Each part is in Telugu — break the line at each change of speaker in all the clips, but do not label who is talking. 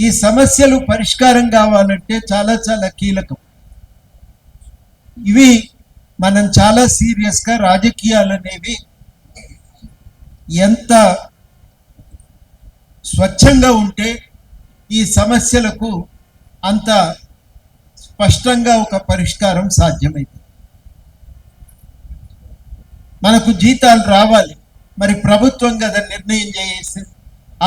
ఈ సమస్యలు పరిష్కారం కావాలంటే చాలా చాలా కీలకం. ఇవి మనం చాలా సీరియస్గా రాజకీయాలు అనేవి ఎంత స్వచ్ఛంగా ఉంటే ఈ సమస్యలకు అంత స్పష్టంగా ఒక పరిష్కారం సాధ్యమైంది. మనకు జీతాలు రావాలి, మరి ప్రభుత్వం కదా నిర్ణయం చేసి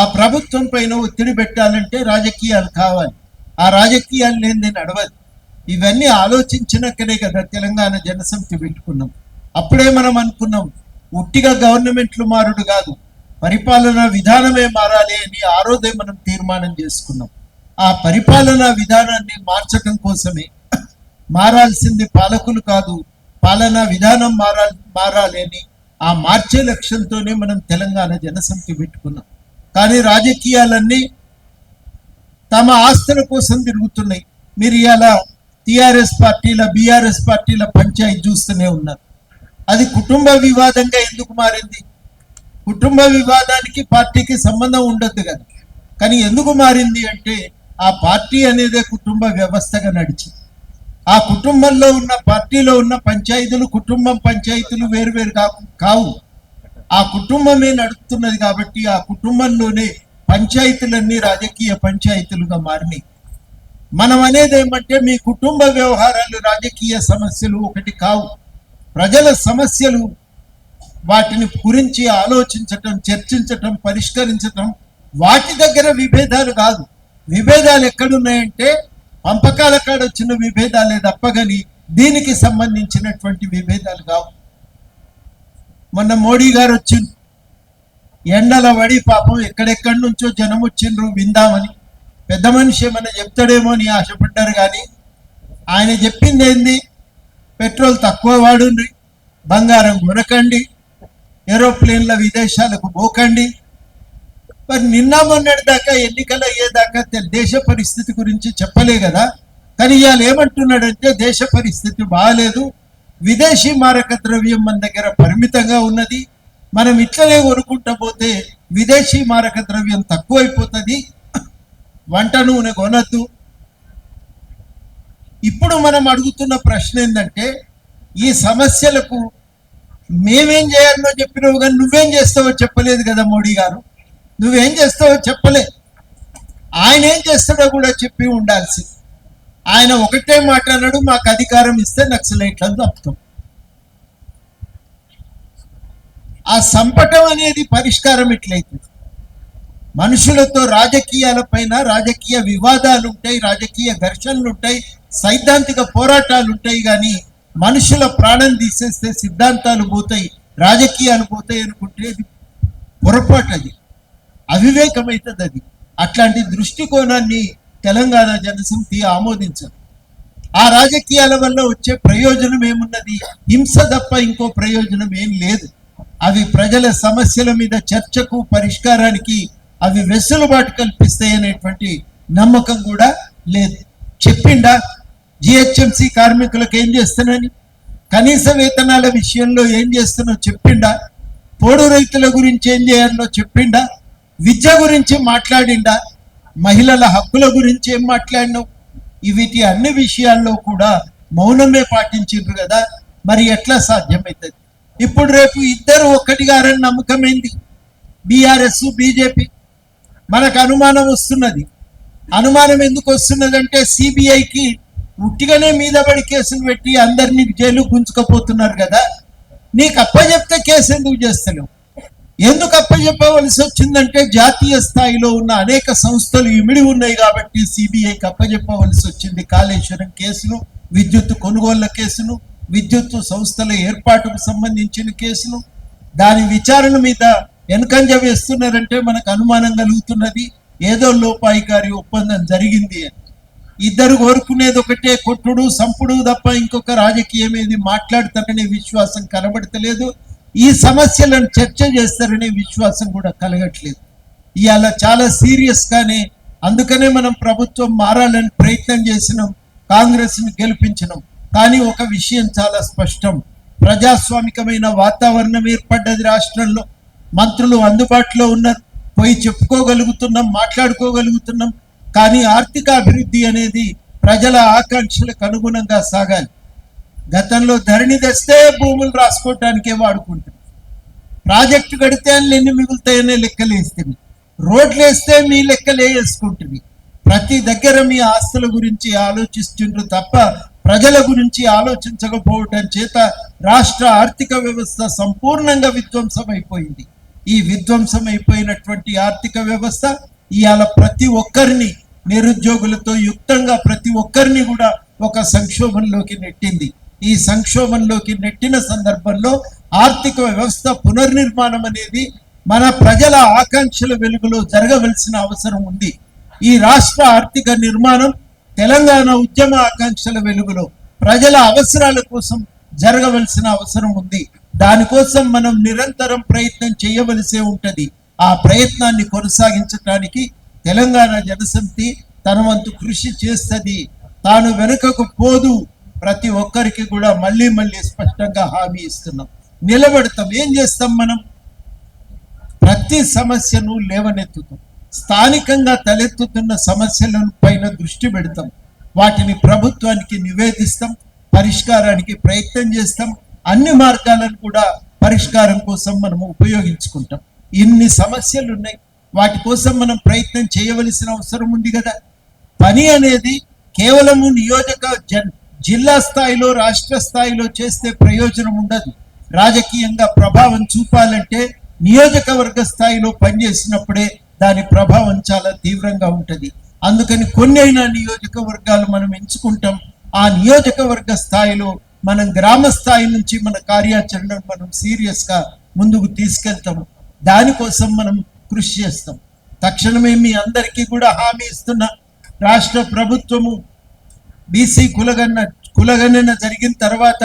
ఆ ప్రభుత్వం పైన ఒత్తిడి పెట్టాలంటే రాజకీయాలు కావాలి. ఆ రాజకీయాలు లేనిది నడవదు. ఇవన్నీ ఆలోచించినాకనే కదా తెలంగాణ జనసమితి పెట్టుకున్నాం. అప్పుడే మనం అనుకున్నాం ఉట్టిగా గవర్నమెంట్లు మారుడు కాదు, పరిపాలనా విధానమే మారాలి అని ఆ రోజే మనం తీర్మానం చేసుకున్నాం. ఆ పరిపాలనా విధానాన్ని మార్చడం కోసమే, మారాల్సింది పాలకులు కాదు, పాలనా విధానం మారాలి అని ఆ మార్చే లక్ష్యంతోనే మనం తెలంగాణ జనసమితి పెట్టుకున్నాం. కానీ రాజకీయాలన్నీ తమ ఆస్తుల కోసం తిరుగుతున్నాయి. మీరు ఇలా టిఆర్ఎస్ పార్టీల బీఆర్ఎస్ పార్టీల పంచాయతీ చూస్తూనే ఉన్నారు. అది కుటుంబ వివాదంగా ఎందుకు మారింది? కుటుంబ వివాదానికి పార్టీకి సంబంధం ఉండద్దు కదా, కానీ ఎందుకు మారింది అంటే ఆ పార్టీ అనేదే కుటుంబ వ్యవస్థగా నడిచింది. ఆ కుటుంబంలో ఉన్న పార్టీలో ఉన్న పంచాయతీలు కుటుంబం పంచాయతీలు వేరువేరు కావు. ఆ కుటుంబమే నడుపుతున్నది కాబట్టి ఆ కుటుంబంలోనే పంచాయతీలన్నీ రాజకీయ పంచాయతీలుగా మారినాయి. మనం అనేది ఏమంటే మీ కుటుంబ వ్యవహారాలు రాజకీయ సమస్యలు ఒకటి కావు. ప్రజల సమస్యలు, వాటిని గురించి ఆలోచించటం, చర్చించటం, పరిష్కరించటం, వాటి దగ్గర విభేదాలు కాదు. విభేదాలు ఎక్కడున్నాయంటే పంపకాల కాడ వచ్చిన విభేదాలే తప్పగని దీనికి సంబంధించినటువంటి విభేదాలు కావు. మొన్న మోడీ గారు వచ్చిండ్రు, ఎండల వడి పాపం ఎక్కడెక్కడి నుంచో జనం వచ్చిండ్రు విందామని. పెద్ద మనిషి ఏమన్నా చెప్తాడేమో అని ఆశపడ్డారు, కానీ ఆయన చెప్పింది ఏంది? పెట్రోల్ తక్కువ వాడుండ్రి, బంగారం కొనకండి, ఏరోప్లేన్ల విదేశాలకు పోకండి. మరి నిన్న మొన్నటి దాకా ఎన్నికలు అయ్యేదాకా దేశ పరిస్థితి గురించి చెప్పలే కదా. కానీ ఇవాళ ఏమంటున్నాడంటే దేశ పరిస్థితి బాగాలేదు, విదేశీ మారక ద్రవ్యం మన దగ్గర పరిమితంగా ఉన్నది, మనం ఇట్లనే కొనుక్కుంటా పోతే విదేశీ మారక ద్రవ్యం తక్కువైపోతుంది, వంట నూనె కొనద్దు. ఇప్పుడు మనం అడుగుతున్న ప్రశ్న ఏంటంటే ఈ సమస్యలకు మేమేం చేయాలనో చెప్పినావు, కానీ నువ్వేం చేస్తావో చెప్పలేదు కదా మోడీ గారు. నువ్వేం చేస్తావో చెప్పలే, ఆయన ఏం చేస్తాడో కూడా చెప్పి ఉండాల్సింది. ఆయన ఒకటే మాట అన్నాడు, మాకు అధికారం ఇస్తే నక్సలైట్లను తప్పుతాం. ఆ సంపటం అనేది పరిష్కారం ఎట్లయితుంది? మనుషులతో రాజకీయాల పైన రాజకీయ వివాదాలు ఉంటాయి, రాజకీయ ఘర్షణలు ఉంటాయి, సైద్ధాంతిక పోరాటాలు ఉంటాయి. కానీ మనుషుల ప్రాణం తీసేస్తే సిద్ధాంతాలు పోతాయి, రాజకీయాలు పోతాయి అనుకుంటే అది పొరపాటు, అది అవివేకమైతుంది. అది అట్లాంటి దృష్టికోణాన్ని తెలంగాణ జనసమితి ఆమోదించదు. ఆ రాజకీయాల వల్ల వచ్చే ప్రయోజనం ఏమున్నది? హింస తప్ప ఇంకో ప్రయోజనం ఏం లేదు. అవి ప్రజల సమస్యల మీద చర్చకు, పరిష్కారానికి అవి వెసులుబాటు కల్పిస్తాయి అనేటువంటి నమ్మకం కూడా లేదు. చెప్పిండా జిహెచ్ఎంసీ కార్మికులకు ఏం చేస్తానని? కనీస వేతనాల విషయంలో ఏం చేస్తానో చెప్పిండా? పోడు రైతుల గురించి ఏం చేయాలో చెప్పిండా? విద్య గురించి మాట్లాడిండా? మహిళల హక్కుల గురించి ఏం మాట్లాడినావు? వీటి అన్ని విషయాల్లో కూడా మౌనమే పాటించిండ్రు కదా. మరి ఎట్లా సాధ్యమవుతుంది? ఇప్పుడు రేపు ఇద్దరు ఒక్కటిగారని నమ్మకం ఏంది? BRS BJP. మనకు అనుమానం వస్తున్నది. అనుమానం ఎందుకు వస్తున్నదంటే సిబిఐకి ఉట్టిగానే మీద పడి కేసులు పెట్టి అందరినీ జైలు గుంజుకపోతున్నారు కదా. నీకు అప్పచెప్తే కేసు ఎందుకు చేస్తలేవు? ఎందుకు అప్పచెప్పవలసి వచ్చిందంటే జాతీయ స్థాయిలో ఉన్న అనేక సంస్థలు ఇమిడి ఉన్నాయి కాబట్టి సిబిఐకి అప్పచెప్పవలసి వచ్చింది. కాళేశ్వరం కేసును, విద్యుత్ కొనుగోళ్ల కేసును, విద్యుత్ సంస్థల ఏర్పాటుకు సంబంధించిన కేసును, దాని విచారణ మీద వెనకంజ వేస్తున్నారంటే మనకు అనుమానం కలుగుతున్నది ఏదో లోపాయికారి ఒప్పందం జరిగింది అని. ఇద్దరు కోరుకునేది ఒకటే, కొట్టుడు సంపుడు తప్ప ఇంకొక రాజకీయం ఏది మాట్లాడతారనే విశ్వాసం కనబడతలేదు. ఈ సమస్యలను చర్చ చేస్తారనే విశ్వాసం కూడా కలగట్లేదు. ఇవాళ చాలా సీరియస్గానే, అందుకనే మనం ప్రభుత్వం మారాలని ప్రయత్నం చేసినాం, కాంగ్రెస్ని గెలిపించినాం. కానీ ఒక విషయం చాలా స్పష్టం, ప్రజాస్వామికమైన వాతావరణం ఏర్పడ్డది రాష్ట్రంలో. మంత్రులు అందుబాటులో ఉన్నారు, పోయి చెప్పుకోగలుగుతున్నాం, మాట్లాడుకోగలుగుతున్నాం. కానీ ఆర్థిక అభివృద్ధి అనేది ప్రజల ఆకాంక్షలకు అనుగుణంగా సాగాలి. గతంలో ధరణి తెస్తే భూములు రాసుకోవటానికే వాడుకుంటుంది. ప్రాజెక్టు కడితే ఎన్ని మిగులుతాయనే లెక్కలేస్తుంది. రోడ్లు వేస్తే మీ లెక్కలే వేసుకుంటుంది. ప్రతి దగ్గర మీ ఆస్తుల గురించి ఆలోచిస్తుండ్రు తప్ప ప్రజల గురించి ఆలోచించకపోవటం చేత రాష్ట్ర ఆర్థిక వ్యవస్థ సంపూర్ణంగా విధ్వంసం అయిపోయింది. ఈ విధ్వంసం అయిపోయినటువంటి ఆర్థిక వ్యవస్థ ఇవాళ ప్రతి ఒక్కరిని నిరుద్యోగులతో యుక్తంగా ప్రతి ఒక్కరిని కూడా ఒక సంక్షోభంలోకి నెట్టింది. ఈ సంక్షోభంలోకి నెట్టిన సందర్భంలో ఆర్థిక వ్యవస్థ పునర్నిర్మాణం అనేది మన ప్రజల ఆకాంక్షల వెలుగులో జరగవలసిన అవసరం ఉంది. ఈ రాష్ట్ర ఆర్థిక నిర్మాణం తెలంగాణ ఉద్యమ ఆకాంక్షల వెలుగులో ప్రజల అవసరాల కోసం జరగవలసిన అవసరం ఉంది. దానికోసం మనం నిరంతరం ప్రయత్నం చేయవలసే ఉంటది. ఆ ప్రయత్నాన్ని కొనసాగించడానికి తెలంగాణ జనసమితి తన వంతు కృషి చేస్తుంది. తాను వెనుకకు పోదు. ప్రతి ఒక్కరికి కూడా మళ్ళీ మళ్ళీ స్పష్టంగా హామీ ఇస్తున్నాం, నిలబడతాం. ఏం చేస్తాం? మనం ప్రతి సమస్యను లేవనెత్తుతాం. స్థానికంగా తలెత్తుతున్న సమస్యల పైన దృష్టి పెడతాం. వాటిని ప్రభుత్వానికి నివేదిస్తాం, పరిష్కారానికి ప్రయత్నం చేస్తాం. అన్ని మార్గాలను కూడా పరిష్కారం కోసం మనం ఉపయోగించుకుంటాం. ఇన్ని సమస్యలు ఉన్నాయి, వాటి కోసం మనం ప్రయత్నం చేయవలసిన అవసరం ఉంది కదా. పని అనేది కేవలము జిల్లా స్థాయిలో రాష్ట్ర స్థాయిలో చేస్తే ప్రయోజనం ఉండదు. రాజకీయంగా ప్రభావం చూపాలంటే నియోజకవర్గ స్థాయిలో పనిచేసినప్పుడే దాని ప్రభావం చాలా తీవ్రంగా ఉంటుంది. అందుకని కొన్ని అయినా నియోజకవర్గాలు మనం ఎంచుకుంటాం. ఆ నియోజకవర్గ స్థాయిలో మనం గ్రామ స్థాయి నుంచి మన కార్యాచరణను మనం సీరియస్గా ముందుకు తీసుకెళ్తాము. దానికోసం మనం కృషి చేస్తాం. తక్షణమే మీ అందరికీ కూడా హామీ ఇస్తున్నా, రాష్ట్ర ప్రభుత్వము బీసీ కులగణన జరిగిన తర్వాత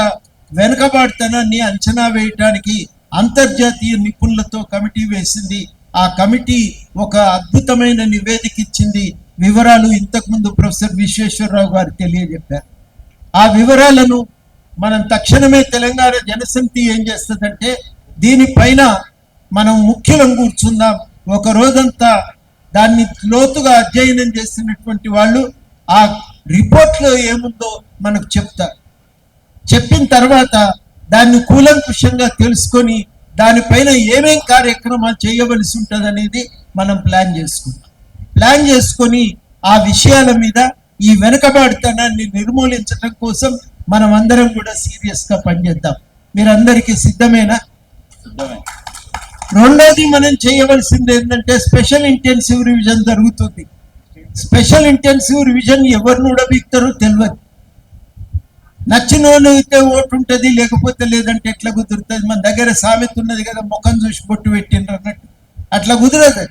వెనుకబాటుతనాన్ని అంచనా వేయటానికి అంతర్జాతీయ నిపుణులతో కమిటీ వేసింది. ఆ కమిటీ ఒక అద్భుతమైన నివేదిక ఇచ్చింది. వివరాలు ఇంతకుముందు ప్రొఫెసర్ విశ్వేశ్వరరావు గారు తెలియజెప్పారు. ఆ వివరాలను మనం తక్షణమే తెలంగాణ జనసమితి ఏం చేస్తుందంటే దీనిపైన మనం ముఖ్యులం కూర్చుందాం. ఒక రోజంతా దాన్ని లోతుగా అధ్యయనం చేసినటువంటి వాళ్ళు ఆ రిపోర్ట్లో ఏముందో మనకు చెప్తారు. చెప్పిన తర్వాత దాన్ని కూలంకుషంగా తెలుసుకొని దానిపైన ఏమేం కార్యక్రమాలు చేయవలసి ఉంటుంది అనేది మనం ప్లాన్ చేసుకొని ఆ విషయాల మీద ఈ వెనుకబాటుతనాన్ని నిర్మూలించడం కోసం మనం అందరం కూడా సీరియస్గా పనిచేద్దాం. మీరందరికీ సిద్ధమేనా? రెండోది మనం చేయవలసింది ఏంటంటే స్పెషల్ ఇంటెన్సివ్ రివిజన్ జరుగుతుంది. స్పెషల్ ఇంటెన్సివ్ రివిజన్ ఎవరిని ఉడబిక్తారో తెలియదు. నచ్చినోళ్ళు అయితే ఓటు ఉంటుంది, లేకపోతే లేదంటే ఎట్లా కుదురుతుంది? మన దగ్గర సామెత ఉన్నది కదా, ముఖం చూసి బొట్టు పెట్టిండ్రు అన్నట్టు. అట్లా కుదరదు.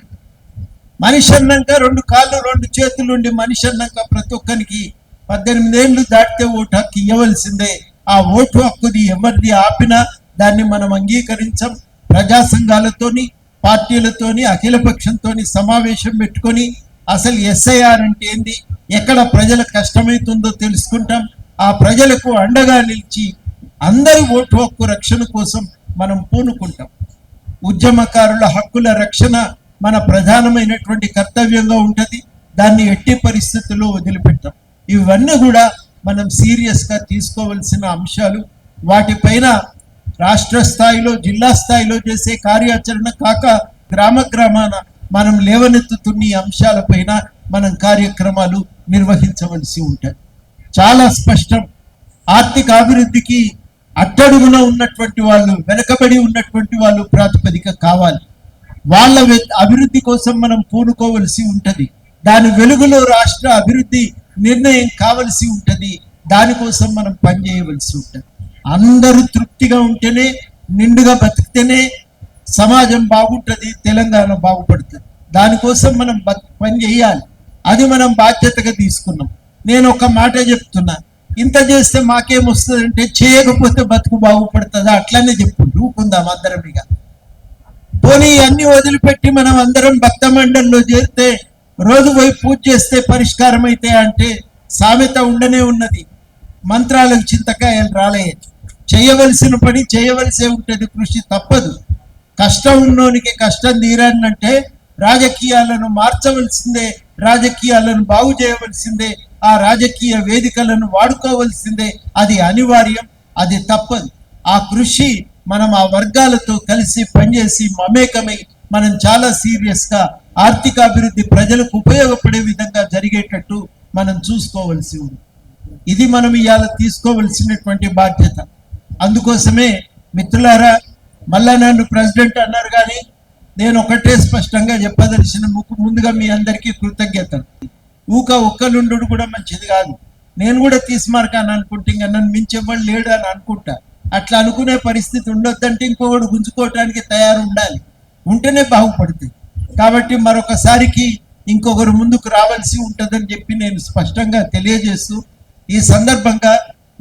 మనిషి అన్నాక 2 కాళ్ళు 2 చేతులు ఉండి మనిషి అన్నాక ప్రతి ఒక్కరికి 18 ఏళ్ళు దాటితే ఓటు హక్కు ఇవ్వవలసిందే. ఆ ఓటు హక్కుని ఎవరిని ఆపినా దాన్ని మనం అంగీకరించాం. ప్రజా సంఘాలతోని పార్టీలతోని అఖిలపక్షంతోని సమావేశం పెట్టుకొని అసలు ఎస్ఐఆర్ అంటే ఏంది, ఎక్కడ ప్రజలకు కష్టమవుతుందో తెలుసుకుంటాం. ఆ ప్రజలకు అండగా నిలిచి అందరి ఓటు హక్కు రక్షణ కోసం మనం పూనుకుంటాం. ఉద్యమకారుల హక్కుల రక్షణ మన ప్రధానమైనటువంటి కర్తవ్యంగా ఉంటుంది. దాన్ని ఎట్టి పరిస్థితుల్లో వదిలిపెట్టాం. ఇవన్నీ కూడా మనం సీరియస్గా తీసుకోవలసిన అంశాలు. వాటిపైన రాష్ట్ర స్థాయిలో జిల్లా స్థాయిలో చేసే కార్యాచరణ కాక గ్రామాన మనం లేవనెత్తుతున్న ఈ అంశాలపైన మనం కార్యక్రమాలు నిర్వహించవలసి ఉంటుంది. చాలా స్పష్టం. ఆర్థిక అభివృద్ధికి అట్టడుగున ఉన్నటువంటి వాళ్ళు, వెనకబడి ఉన్నటువంటి వాళ్ళు ప్రాతిపదిక కావాలి. వాళ్ళ అభివృద్ధి కోసం మనం పూనుకోవలసి ఉంటుంది. దాని వెలుగులో రాష్ట్ర అభివృద్ధి నిర్ణయం కావలసి ఉంటుంది. దానికోసం మనం పనిచేయవలసి ఉంటుంది. అందరూ తృప్తిగా ఉంటేనే, నిండుగా బతికితేనే సమాజం బాగుంటుంది, తెలంగాణ బాగుపడుతుంది. దానికోసం మనం పని చేయాలి. అది మనం బాధ్యతగా తీసుకున్నాం. నేను ఒక మాట చెప్తున్నా, ఇంత చేస్తే మాకేమొస్తుంది అంటే చేయకపోతే బతుకు బాగుపడుతుందా? అట్లనే చెప్పు, ఊకుందాం అందరం. ఇక పోనీ అన్ని వదిలిపెట్టి మనం అందరం భక్త మండలిలో చేరితే రోజు పోయి పూజ చేస్తే పరిష్కారం అయితే అంటే సామెత ఉండనే ఉన్నది. మంత్రాలకు చింతకాయలు రాలేదు. చేయవలసిన పని చేయవలసే ఉంటుంది. కృషి తప్పదు. కష్టం ఉన్నోనికి కష్టం తీరానంటే రాజకీయాలను మార్చవలసిందే, రాజకీయాలను బాగు చేయవలసిందే, ఆ రాజకీయ వేదికలను వాడుకోవలసిందే. అది అనివార్యం, అది తప్పదు. ఆ కృషి మనం ఆ వర్గాలతో కలిసి పనిచేసి మమేకమై మనం చాలా సీరియస్ గా ఆర్థికాభివృద్ధి ప్రజలకు ఉపయోగపడే విధంగా జరిగేటట్టు మనం చూసుకోవలసి ఉంది. ఇది మనం ఇవాళ తీసుకోవలసినటువంటి బాధ్యత. అందుకోసమే మిత్రులారా, మళ్ళా నన్ను ప్రెసిడెంట్ అన్నారు, కానీ నేను ఒకటే స్పష్టంగా చెప్పదలిసిన ముందుగా మీ అందరికీ కృతజ్ఞతలు. ఒక్కలుండు కూడా మంచిది కాదు. నేను కూడా తీసుమార్కాను అనుకుంటే ఇంకా నన్ను మించేవాళ్ళు లేడు అని అనుకుంటా. అట్లా అనుకునే పరిస్థితి ఉండొద్దంటే ఇంకొకడు గుంజుకోవటానికి తయారు ఉండాలి, ఉంటేనే బాగుపడుతుంది. కాబట్టి మరొకసారికి ఇంకొకరు ముందుకు రావాల్సి ఉంటుందని చెప్పి నేను స్పష్టంగా తెలియజేస్తూ, ఈ సందర్భంగా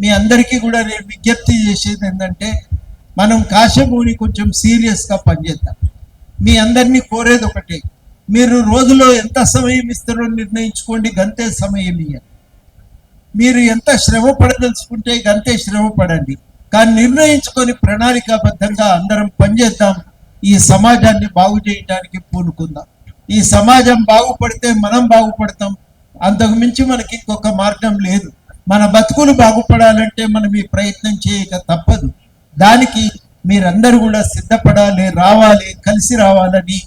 మీ అందరికీ కూడా నేను విజ్ఞప్తి చేసేది ఏంటంటే, మనం కాశభూని కొంచెం సీరియస్గా పనిచేద్దాం. మీ అందరినీ కోరేది ఒకటే, మీరు రోజులో ఎంత సమయం ఇస్తారో నిర్ణయించుకోండి, గంతే సమయం ఇయ్యండి. మీరు ఎంత శ్రమ పడదలుచుకుంటే గంతే శ్రమ పడండి, కానీ నిర్ణయించుకొని ప్రణాళికాబద్ధంగా అందరం పనిచేద్దాం. ఈ సమాజాన్ని బాగు చేయడానికి పూనుకుందాం. ఈ సమాజం బాగుపడితే మనం బాగుపడతాం. అంతకు మించి మనకి ఇంకొక మార్గం లేదు. మన బతుకులు బాగుపడాలంటే మనం ఈ ప్రయత్నం చేయక తప్పదు. దానికి మీరందరూ కూడా సిద్ధపడాలి, రావాలి, కలిసి రావాలని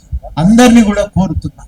అందరినీ కూడా కోరుతున్నాం.